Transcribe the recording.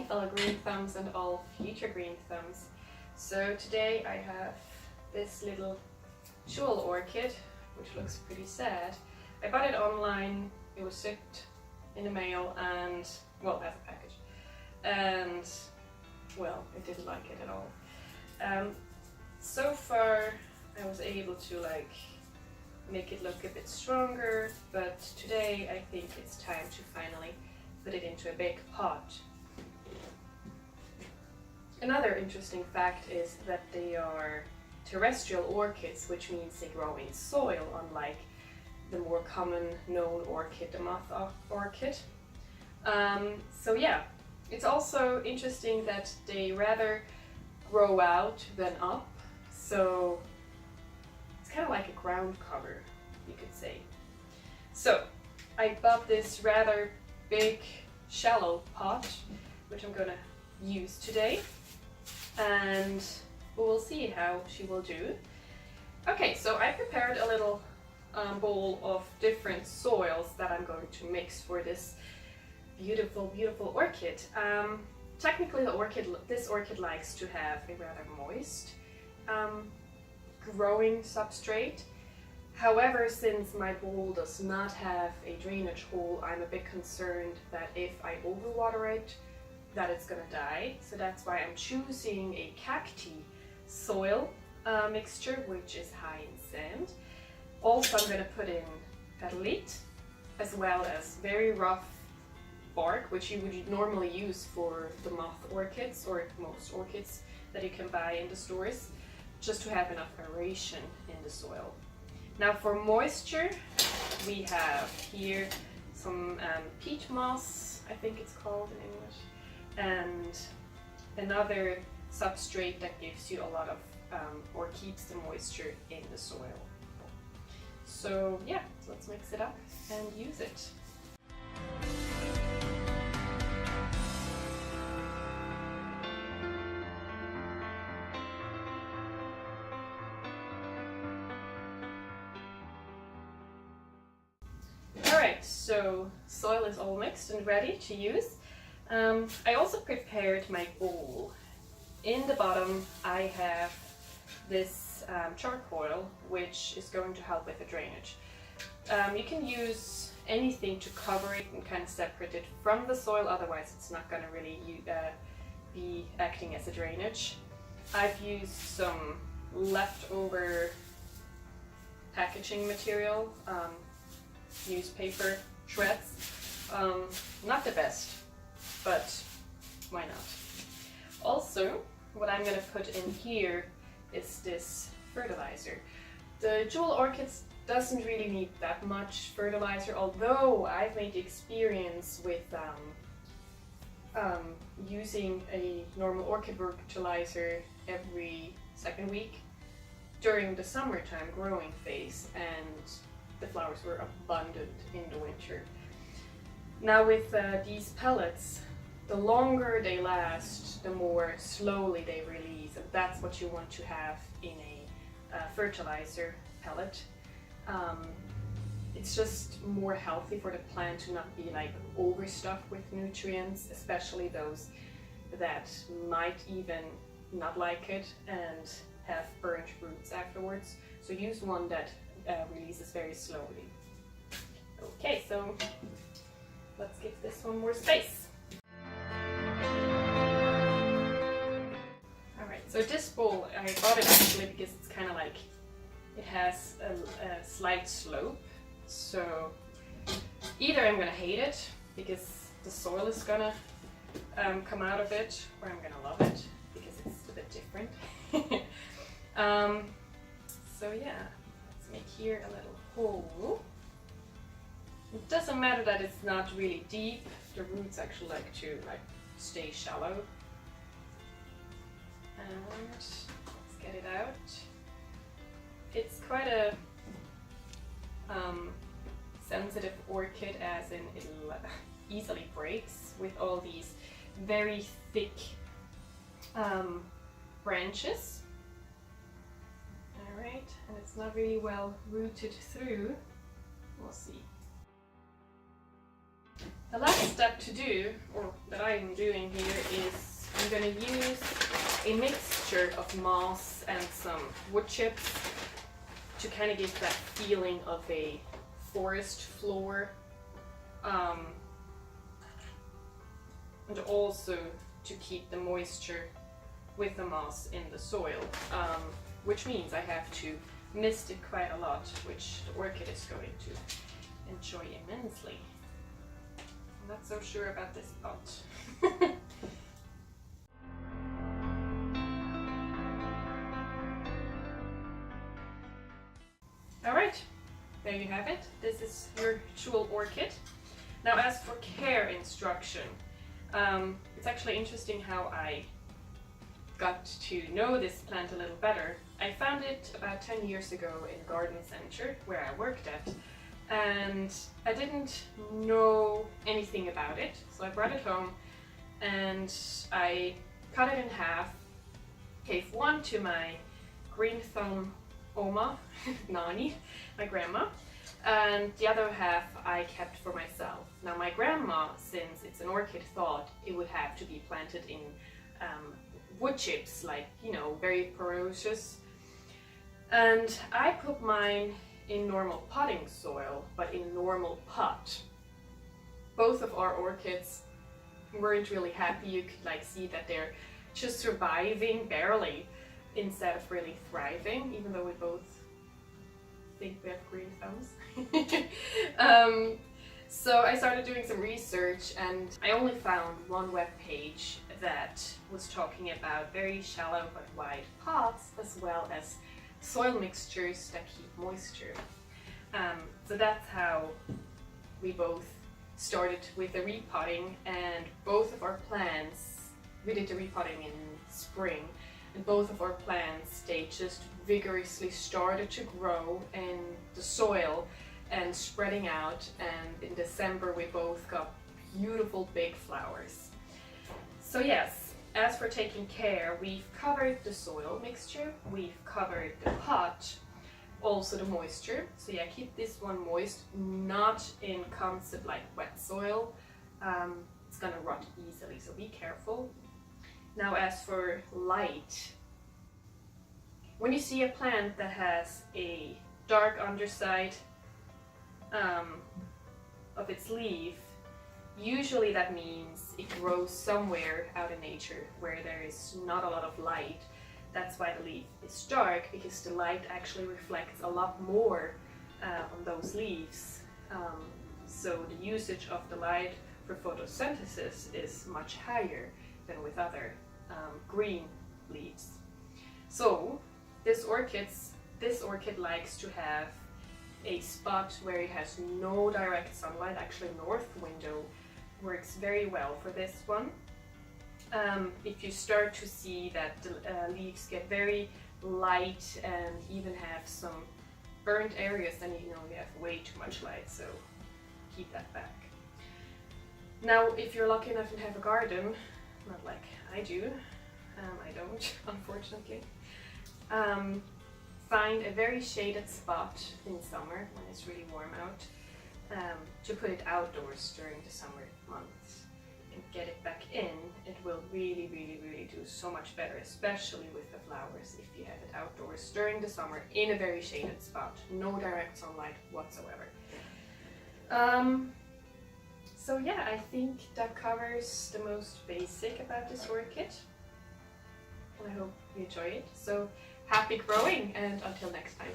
fellow green thumbs and all future green thumbs. So today I have this little Jewel Orchid, which looks pretty sad. I bought it online, it was shipped in the mail and, well, as a package. And, well, I didn't like it at all. So far I was able to make it look a bit stronger, but today I think it's time to finally put it into a big pot. Another interesting fact is that they are terrestrial orchids, which means they grow in soil, unlike the more common known orchid, the moth orchid. So yeah, it's also interesting that they rather grow out than up, so it's kind of like a ground cover, you could say. So I bought this rather big shallow pot, which I'm gonna use today, and we'll see how she will do. Okay, so I prepared a little bowl of different soils that I'm going to mix for this beautiful, beautiful orchid. Technically this orchid likes to have a rather moist growing substrate. However, since my bowl does not have a drainage hole, I'm a bit concerned that if I overwater it, that it's gonna die. So that's why I'm choosing a cacti soil mixture, which is high in sand. Also, I'm gonna put in perlite, as well as very rough bark, which you would normally use for the moth orchids, or most orchids that you can buy in the stores, just to have enough aeration in the soil. Now for moisture, we have here some peat moss, I think it's called in English, and another substrate that gives you a lot of, or keeps the moisture in the soil. So yeah, let's mix it up and use it. Alright, so soil is all mixed and ready to use. I also prepared my bowl. In the bottom I have this charcoal, which is going to help with the drainage. You can use anything to cover it and kind of separate it from the soil, otherwise it's not going to really be acting as a drainage. I've used some leftover packaging material, newspaper shreds. Not the best, but why not? Also, what I'm going to put in here is this fertilizer. The Jewel Orchids doesn't really need that much fertilizer, although I've made the experience with using a normal orchid fertilizer every second week during the summertime growing phase, and the flowers were abundant in the winter. Now with these pellets, the longer they last, the more slowly they release, and that's what you want to have in a fertilizer pellet. It's just more healthy for the plant to not be overstuffed with nutrients, especially those that might even not like it and have burnt roots afterwards. So use one that releases very slowly. Okay, so let's give this one more space. Alright, so this bowl, I bought it actually because it's kind of it has a slight slope. So either I'm gonna hate it because the soil is gonna come out of it, or I'm gonna love it because it's a bit different. So yeah, let's make here a little hole. It doesn't matter that it's not really deep. The roots actually like to stay shallow. And let's get it out. It's quite a sensitive orchid, as in it easily breaks with all these very thick branches. Alright, and it's not really well rooted through. We'll see. The last step to do, or that I I'm doing here is I'm going to use a mixture of moss and some wood chips to kind of give that feeling of a forest floor, and also to keep the moisture with the moss in the soil, which means I have to mist it quite a lot, which the orchid is going to enjoy immensely. I'm not so sure about this pot. Alright, there you have it. This is your Jewel Orchid. Now as for care instruction, it's actually interesting how I got to know this plant a little better. I found it about 10 years ago in a garden center where I worked at, and I didn't know anything about it, so I brought it home and I cut it in half, gave one to my green thumb Oma, Nani, my grandma, and the other half I kept for myself. Now my grandma, since it's an orchid, thought it would have to be planted in wood chips, like, you know, very porous. And I put mine in normal potting soil, but in a normal pot. Both of our orchids weren't really happy. You could like see that they're just surviving barely instead of really thriving, even though we both think we have green thumbs. So I started doing some research, and I only found one web page that was talking about very shallow but wide pots, as well as soil mixtures that keep moisture. So that's how we both started with the repotting, and both of our plants, we did the repotting in spring, and both of our plants, they just vigorously started to grow in the soil and spreading out, and in December we both got beautiful big flowers. So yes, as for taking care, we've covered the soil mixture, we've covered the pot, also the moisture. So yeah, keep this one moist, not in concept like wet soil. It's gonna rot easily, so be careful. Now as for light, when you see a plant that has a dark underside of its leaf, usually that means it grows somewhere out in nature where there is not a lot of light. That's why the leaf is dark, because the light actually reflects a lot more on those leaves. So the usage of the light for photosynthesis is much higher than with other green leaves. So this orchid likes to have a spot where it has no direct sunlight. Actually, north window works very well for this one. If you start to see that the leaves get very light and even have some burnt areas, then you know you have way too much light, so keep that back. Now, if you're lucky enough and have a garden, not like I do, I don't, unfortunately, find a very shaded spot in summer when it's really warm out, to put it outdoors during the summer months and get it back in. It will really, really, really do so much better, especially with the flowers, if you have it outdoors during the summer in a very shaded spot, no direct sunlight whatsoever. So yeah, I think that covers the most basic about this orchid. I hope you enjoy it. So happy growing, and until next time.